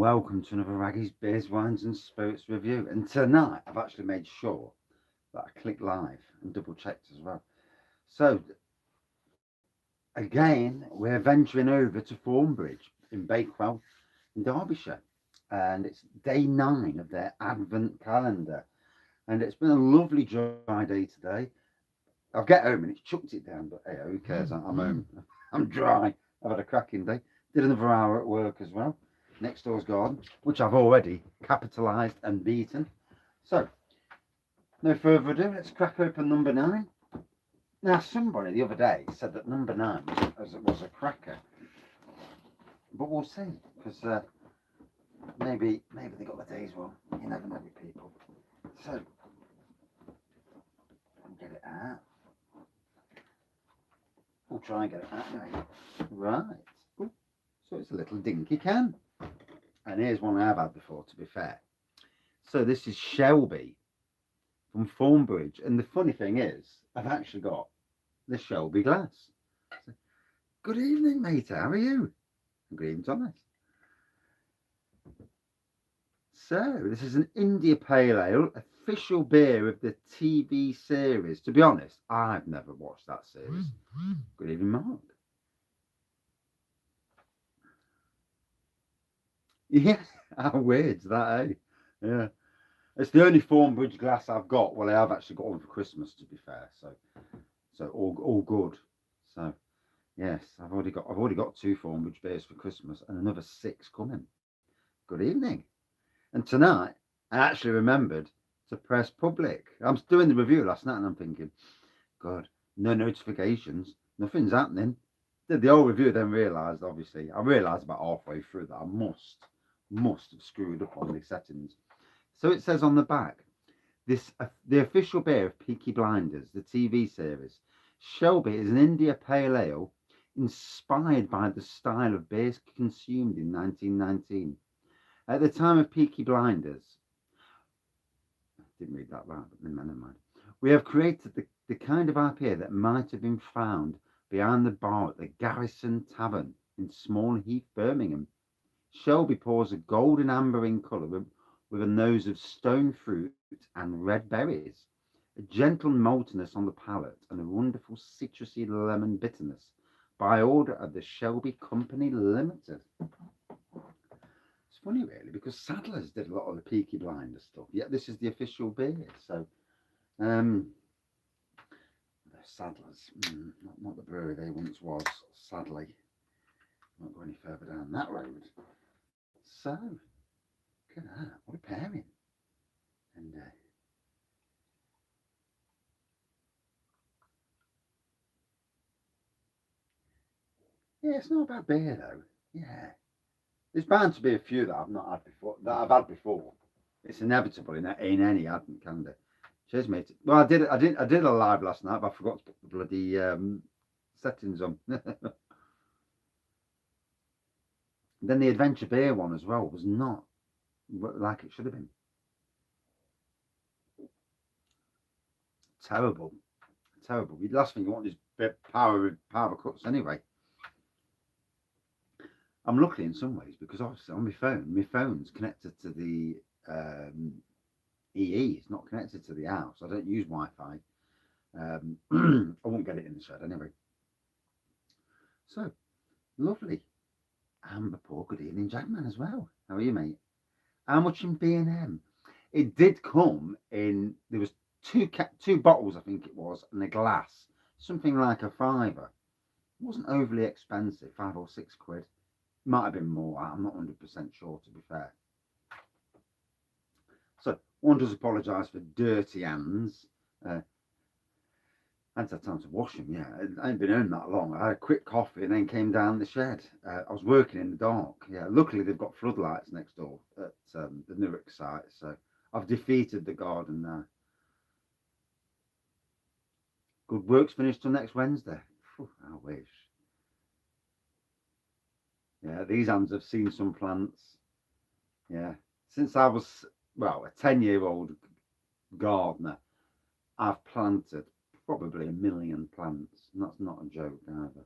welcome to another Wraggys Beers, Wines and Spirits review. And tonight I've actually made sure that I click live and double checked as well. So again, we're venturing over to Thornbridge in Bakewell in Derbyshire, and it's day 9 of their Advent calendar. And it's been a lovely dry day today. I'll get home and it's chucked it down, but hey, who cares? I'm home. I'm dry. I've had a cracking day. Did another hour at work as well. Next door's garden, which I've already capitalised and beaten. So, no further ado, let's crack open number 9. Now, somebody the other day said that number 9 was a cracker, but we'll see, because maybe they got the days wrong. You never know with people. So, get it out. We'll try and get it out now. Right. Ooh, so it's a little dinky can. And here's one I've had before, to be fair. So this is SHelby from Thornbridge. And the funny thing is, I've actually got the SHelby glass. So, good evening, mate. How are you? Good evening, Thomas. So this is an India Pale Ale, official beer of the TV series. To be honest, I've never watched that series. Good evening, Mark. Yeah, how weird's that, eh? Yeah. It's the only Thornbridge glass I've got. Well, I have actually got one for Christmas, to be fair. So all good. So yes, I've already got 2 Thornbridge beers for Christmas and another 6 coming. Good evening. And tonight I actually remembered to press public. I was doing the review last night and I'm thinking, God, no notifications, nothing's happening. Did the whole review, then realised, obviously, I realised about halfway through that I must have screwed up on the settings. So it says on the back, the official beer of Peaky Blinders, the TV series. SHelby is an India Pale Ale inspired by the style of beers consumed in 1919. At the time of Peaky Blinders, I didn't read that right, but never mind. We have created the kind of IPA that might have been found behind the bar at the Garrison Tavern in Small Heath, Birmingham. SHelby pours a golden amber in colour with a nose of stone fruit and red berries, a gentle maltiness on the palate, and a wonderful citrusy lemon bitterness by order of the SHelby Company Limited. It's funny, really, because Sadler's did a lot of the Peaky Blinders stuff, yet this is the official beer. So, the Sadler's, not the brewery they once was, sadly. Not go any further down that road. So, look at that, what a pairing. And yeah, it's not a bad beer though. Yeah, there's bound to be a few that I've not had before. That I've had before. It's inevitable in any Advent calendar. Cheers, mate. Well, I did a live last night, but I forgot to put the bloody settings on. Then the adventure beer one as well was not like it should have been. Terrible. The last thing you want is power cuts anyway. I'm lucky in some ways because obviously on my phone's connected to the EE. It's not connected to the house. I don't use Wi-Fi. I won't get it in the shed anyway. So lovely. Amber Pork, good evening, Jackman as well. How are you, mate? How much in B&M? It did come in. There was two bottles, I think it was, and a glass, something like a £5. It wasn't overly expensive, £5 or £6. Might have been more. I'm not 100% sure, to be fair. So one does apologise for dirty hands. I hadn't had time to wash them. Yeah, I ain't been home that long. I had a quick coffee and then came down the shed. I was working in the dark. Yeah, luckily they've got floodlights next door at the Newark site, so I've defeated the garden now. Good work's finished till next Wednesday. Whew, I wish. Yeah, these hands have seen some plants. Yeah, since I was, well, a 10-year-old gardener, I've planted probably 1 million plants, and that's not a joke either.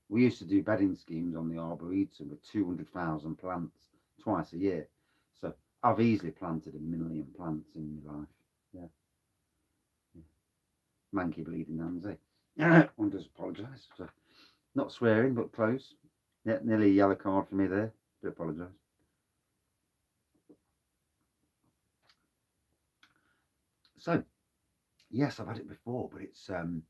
We used to do bedding schemes on the Arboretum with 200,000 plants, twice a year. So I've easily planted 1,000,000 plants in my life. Yeah. Manky bleeding Nancy. One does apologise. So, not swearing, but close. Yeah, nearly a yellow card for me there. Do apologise. So, yes, I've had it before, but it's been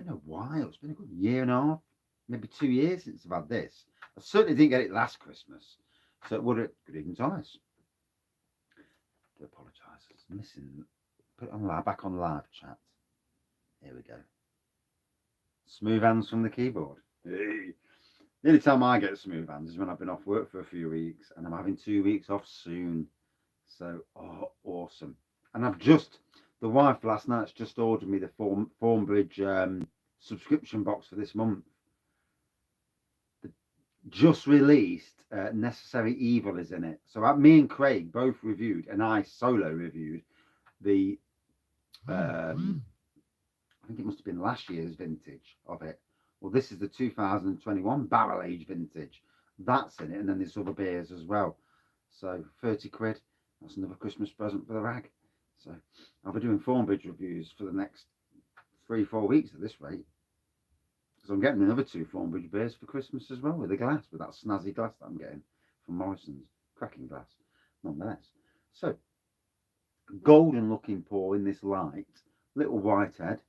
a while. It's been a good year and a half, maybe 2 years since I've had this. I certainly didn't get it last Christmas. So it would have. Good evening, Thomas. Do apologise. It's missing. Put it on live, back on live chat. Here we go. Smooth hands from the keyboard. Hey. The only time I get smooth hands is when I've been off work for a few weeks, and I'm having 2 weeks off soon. So, oh, awesome. And the wife last night's just ordered me the Thornbridge subscription box for this month. The just released Necessary Evil is in it. So me and Craig both reviewed, and I solo reviewed the, I think it must have been last year's vintage of it. Well, this is the 2021 barrel age vintage. That's in it, and then there's other beers as well. So 30 quid. That's another Christmas present for the rag. So I'll be doing Thornbridge reviews for the next 3-4 weeks at this rate. So I'm getting another 2 Thornbridge beers for Christmas as well, with a glass, with that snazzy glass that I'm getting from Morrison's. Cracking glass, nonetheless. So, golden looking pour in this light, little white head.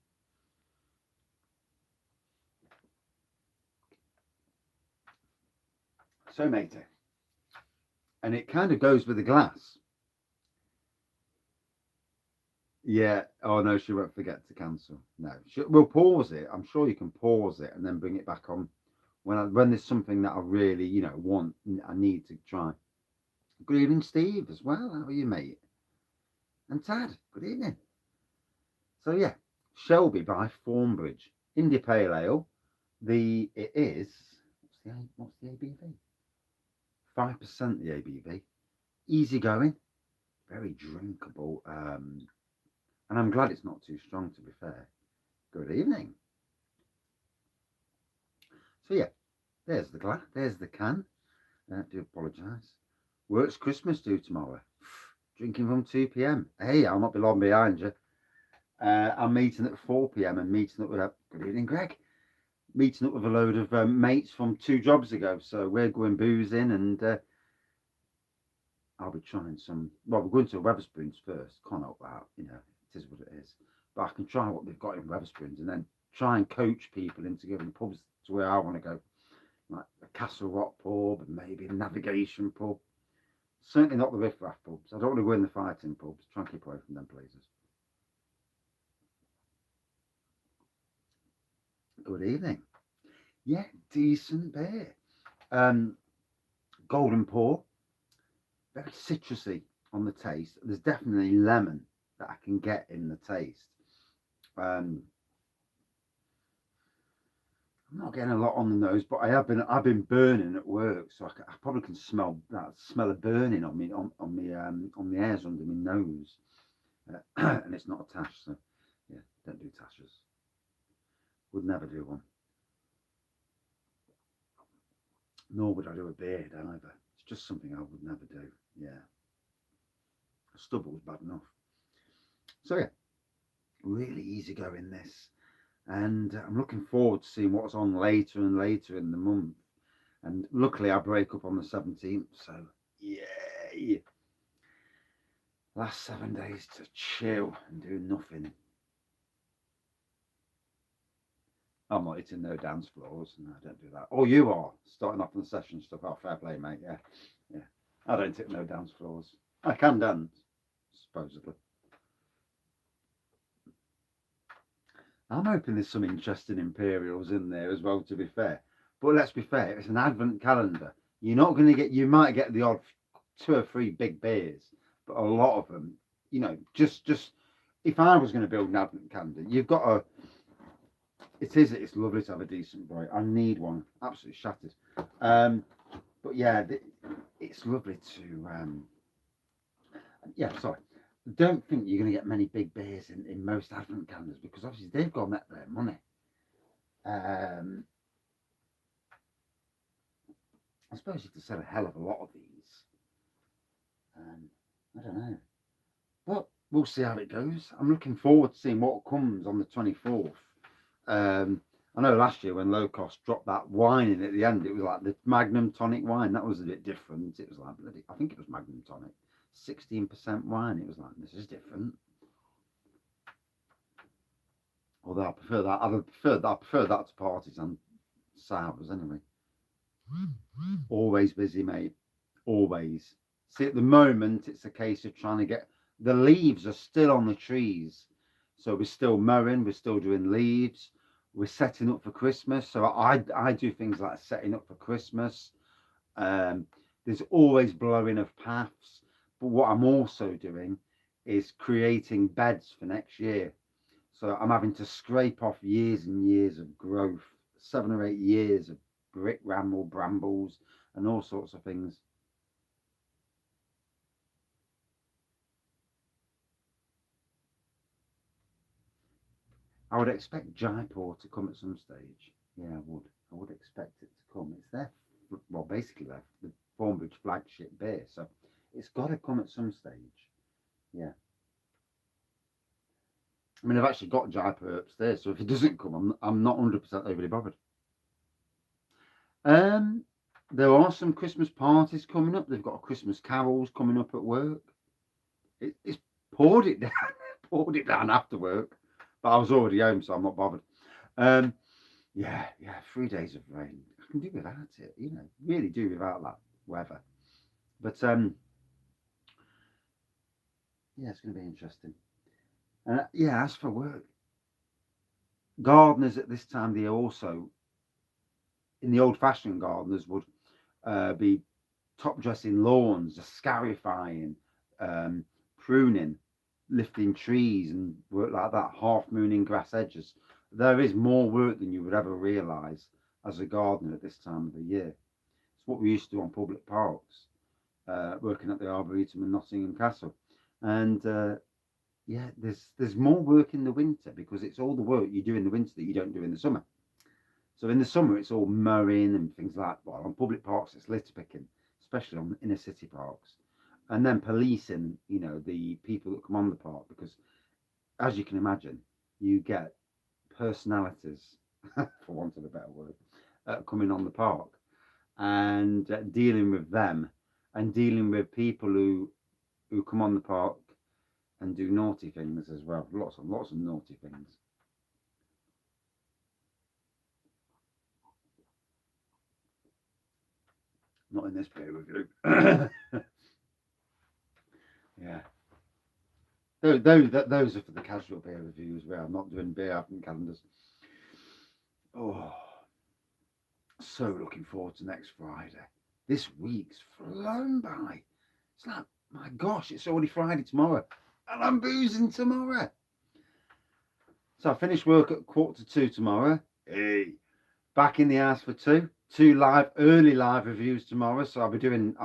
So, matey. And it kind of goes with the glass. Yeah. Oh no, she won't forget to cancel. No, we'll pause it. I'm sure you can pause it and then bring it back on when there's something that I really, want. I need to try. Good evening, Steve, as well. How are you, mate? And Tad. Good evening. So yeah, SHelby by Thornbridge India Pale Ale. It is what's the ABV? 5% the ABV. Easy going, very drinkable. And I'm glad it's not too strong, to be fair. Good evening. So yeah, there's the glass, there's the can. Do apologise. Works Christmas do tomorrow. Drinking from 2 p.m. Hey, I'll not be long behind you. I'm meeting at 4 p.m. and meeting up with good evening, Greg. Meeting up with a load of mates from 2 jobs ago. So we're going boozing, and I'll be trying some. Well, we're going to Wetherspoons first. Can't help that, it is what it is. But I can try what they've got in Wetherspoons, and then try and coach people into going pubs to where I want to go, like a Castle Rock pub and maybe a Navigation pub. Certainly not the Riff Raff pubs. I don't want to go in the fighting pubs. Try and keep away from them places. Good evening. Yeah, decent beer. Golden pour. Very citrusy on the taste. There's definitely lemon that I can get in the taste. I'm not getting a lot on the nose, but I've been burning at work, so I probably can smell that smell of burning on me on the hairs under my nose, and it's not a tash, so yeah, don't do tashes. Would never do one. Nor would I do a beard either. It's just something I would never do. Yeah, stubble's bad enough. So yeah, really easy going this. And I'm looking forward to seeing what's on later and later in the month. And luckily I break up on the 17th, so yay! Last 7 days to chill and do nothing. I'm not hitting no dance floors, no, I don't do that. Oh, you are starting off on the session stuff. Oh, fair play, mate. Yeah. I don't hit no dance floors. I can dance, supposedly. I'm hoping there's some interesting Imperials in there as well, to be fair. But let's be fair, it's an advent calendar. You're not going to get, you might get the odd 2 or 3 big beers, but a lot of them, just if I was going to build an advent calendar, you've got to, it's lovely to have a decent boy. I need one, absolutely shattered. But yeah, it's lovely to, sorry. Don't think you're going to get many big beers in most advent calendars, because obviously they've got to make their money. I suppose you have to sell a hell of a lot of these. I don't know. But we'll see how it goes. I'm looking forward to seeing what comes on the 24th. I know last year when Low Cost dropped that wine in at the end, it was like the Magnum tonic wine. That was a bit different. It was like, I think it was Magnum tonic, 16% wine. It was like, this is different. Although I prefer that. I prefer that to parties and sours anyway. Always busy, mate. Always. See, at the moment, it's a case of trying to get the leaves are still on the trees. So we're still mowing, we're still doing leaves, we're setting up for Christmas. So I do things like setting up for Christmas. There's always blowing of paths. But what I'm also doing is creating beds for next year. So I'm having to scrape off years and years of growth, 7 or 8 years of brick brambles, and all sorts of things. I would expect Jaipur to come at some stage. Yeah, I would. I would expect it to come. It's their, well, basically the Thornbridge flagship beer, so it's got to come at some stage. Yeah. I mean, I've actually got Jaipur upstairs, so if it doesn't come, I'm not 100% overly bothered. Um, there are some Christmas parties coming up. They've got Christmas carols coming up at work. It's poured it down, poured it down after work, but I was already home, so I'm not bothered. Um, yeah, 3 days of rain. I can do without it, really do without that weather. But yeah, it's going to be interesting. Yeah, as for work, gardeners at this time of the year also, in the old-fashioned gardeners would be top dressing lawns, scarifying, pruning, lifting trees, and work like that, half mooning grass edges. There is more work than you would ever realise as a gardener at this time of the year. It's what we used to do on public parks, working at the Arboretum in Nottingham Castle. And yeah, there's more work in the winter because it's all the work you do in the winter that you don't do in the summer. So in the summer, it's all mowing and things like that. Well, on public parks, it's litter picking, especially on inner city parks. And then policing, the people that come on the park, because as you can imagine, you get personalities, for want of a better word, coming on the park and dealing with them and dealing with people who come on the park and do naughty things as well. Lots of naughty things. Not in this beer review. Yeah. Those are for the casual beer reviews where I'm not doing beer advent calendars. Oh, so looking forward to next Friday. This week's flown by. It's like, my gosh, it's already Friday tomorrow. And I'm boozing tomorrow. So I finish work at 1:45 tomorrow. Hey. Back in the house for two early live reviews tomorrow. So I'll be doing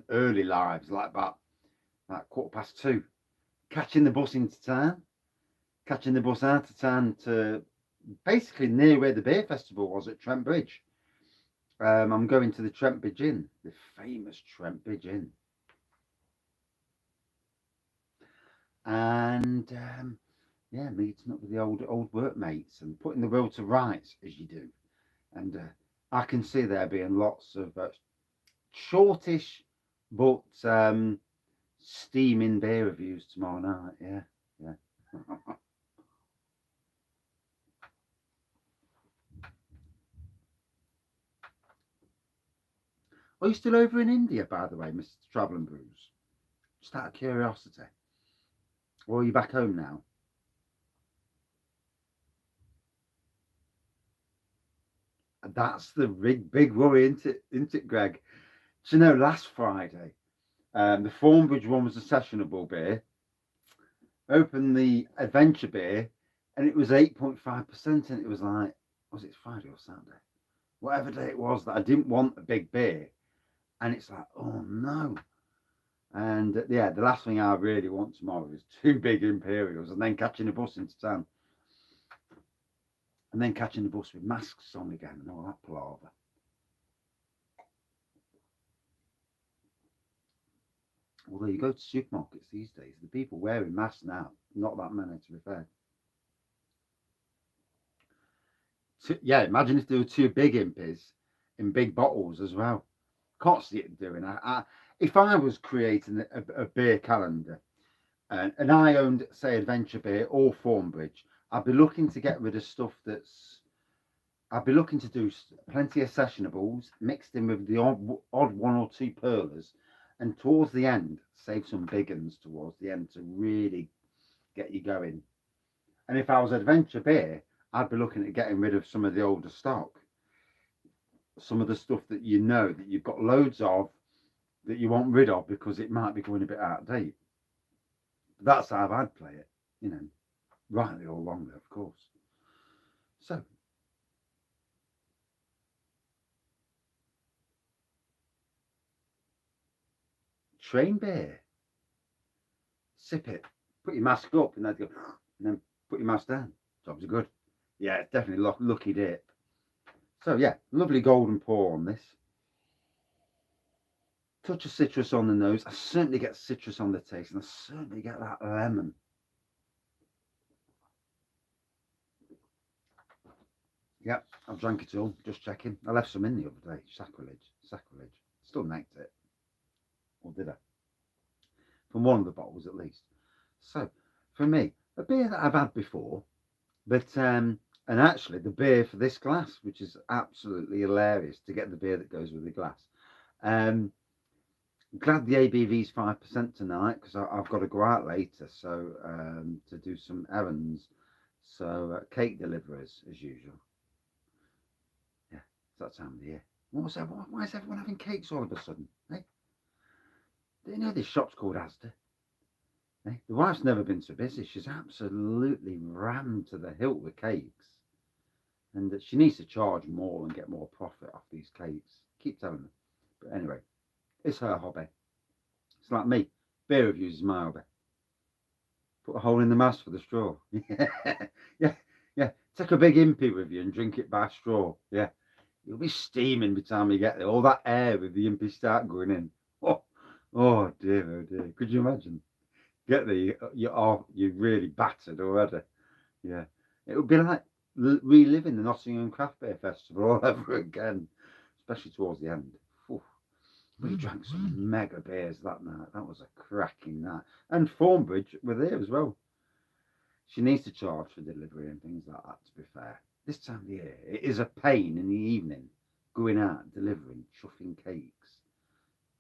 early lives like 2:15. Catching the bus into town, catching the bus out of town to basically near where the beer festival was at Trent Bridge. I'm going to the Trent Bridge Inn, the famous Trent Bridge Inn, and yeah, meeting up with the old workmates and putting the world to rights as you do. And I can see there being lots of shortish but steaming beer reviews tomorrow night. Yeah. Are you still over in India, by the way, Mr. Travel and Brews? Just out of curiosity. Or are you back home now? That's the big worry, isn't it, Greg? Do you know, last Friday, the Thornbridge one was a sessionable beer. Opened the adventure beer, and it was 8.5%, and it was like, was it Friday or Saturday? Whatever day it was that I didn't want a big beer, and it's like, oh no. And yeah, the last thing I really want tomorrow is two big Imperials, and then catching a bus into town, and then catching the bus with masks on again and all that palaver. Although you go to supermarkets these days, the people wearing masks now, not that many to be fair. Yeah, imagine if there were two big impies in big bottles as well. Can't see it doing. If I was creating a beer calendar and I owned, say, Adventure Beer or Thornbridge, I'd be looking to get rid of stuff that's. I'd be looking to do plenty of sessionables mixed in with the odd one or two pearlers, and towards the end, save some big uns towards the end to really get you going. And if I was Adventure Beer, I'd be looking at getting rid of some of the older stock, some of the stuff that you know that you've got loads of that you want rid of because it might be going a bit out of date. That's how I'd play it, rightly or wrongly, of course. So, train beer, sip it, put your mask up, and then put your mask down. Jobs are good. Yeah, it's definitely lucky dip. So yeah, lovely golden pour on this. Touch of citrus on the nose. I certainly get citrus on the taste, and I certainly get that lemon. Yep, I've drank it all. Just checking. I left some in the other day. Sacrilege. Sacrilege. Still necked it. Or did I? From one of the bottles at least. So, for me, a beer that I've had before, but and actually the beer for this glass, which is absolutely hilarious to get the beer that goes with the glass. Glad the ABV is 5% tonight because I've got to go out later, so to do some errands. So cake deliveries as usual. Yeah, it's that time of the year. Why is everyone having cakes all of a sudden? Hey, do you know this shop's called Asda? Hey, the wife's never been so busy. She's absolutely rammed to the hilt with cakes, and that she needs to charge more and get more profit off these cakes. Keep telling her. But anyway, it's her hobby. It's like me. Beer reviews is my hobby. Put a hole in the mask for the straw. Yeah, yeah. Take a big impy with you and drink it by straw. Yeah. You'll be steaming by the time you get there. All that air with the impy start going in. Oh dear, oh dear. Could you imagine? Get there, you're really battered already. Yeah. It would be like reliving the Nottingham Craft Beer Festival all over again, especially towards the end. Oof. We drank some mega beers that night. That was a cracking night. And Thornbridge were there as well. She needs to charge for delivery and things like that, to be fair. This time of year, it is a pain in the evening going out delivering, chuffing cakes.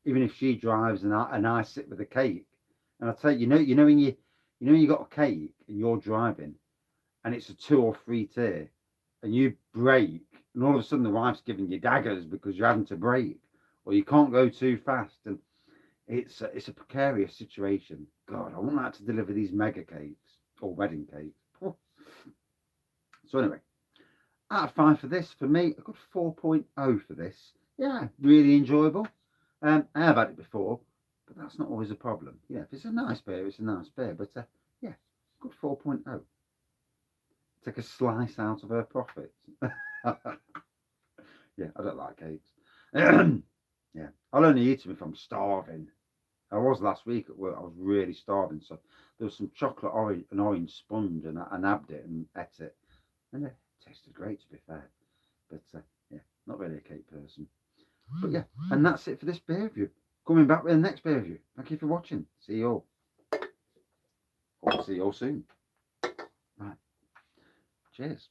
Even if she drives and I sit with a cake, and I tell you, when you got a cake and you're driving, and it's a 2 or 3 tier, and you brake, and all of a sudden the wife's giving you daggers because you're having to brake, or you can't go too fast, and it's a precarious situation. God, I wouldn't like to deliver these mega cakes or wedding cakes. So anyway, out of 5 for this, for me, a good 4.0 for this. Yeah, really enjoyable. I have had it before, but that's not always a problem. Yeah, if it's a nice beer, it's a nice beer. But yeah, good 4.0. Take a slice out of her profits. Yeah, I don't like cakes. Yeah, I'll only eat them if I'm starving. I was last week at work. I was really starving, so there was some chocolate orange sponge, and I nabbed it and ate it, and it tasted great, to be fair. But yeah, not really a cake person. But yeah, and that's it for this beer review. Coming back with the next beer review. Thank you for watching. See you all. Or see you all soon. Right. Cheers.